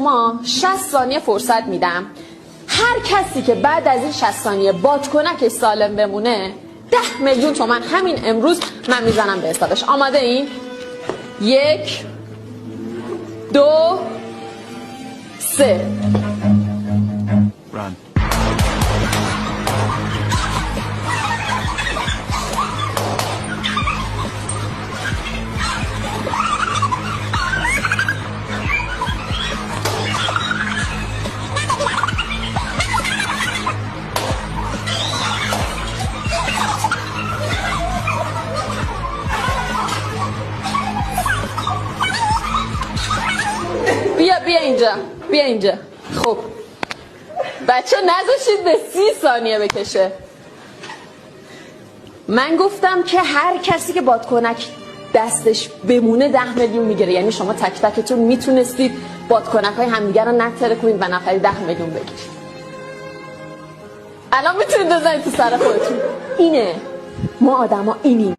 ما 60 ثانیه فرصت میدم. هر کسی که بعد از این 60 ثانیه بادکنکش سالم بمونه 10 میلیون تومان همین امروز من میزنم به حسابش. آماده این؟ 1 2 3 Run. بیا اینجا، بیا اینجا. خب بچه نذاشید به 30 ثانیه بکشه. من گفتم که هر کسی که بادکنک دستش بمونه 10 میلیون میگیره. یعنی شما تک تکتون میتونستید بادکنک های همدیگر رو نتره کنید و نفری 10 میلیون بگیرید. الان میتونید بزنید تو سر خودتون. اینه، ما آدما اینیم.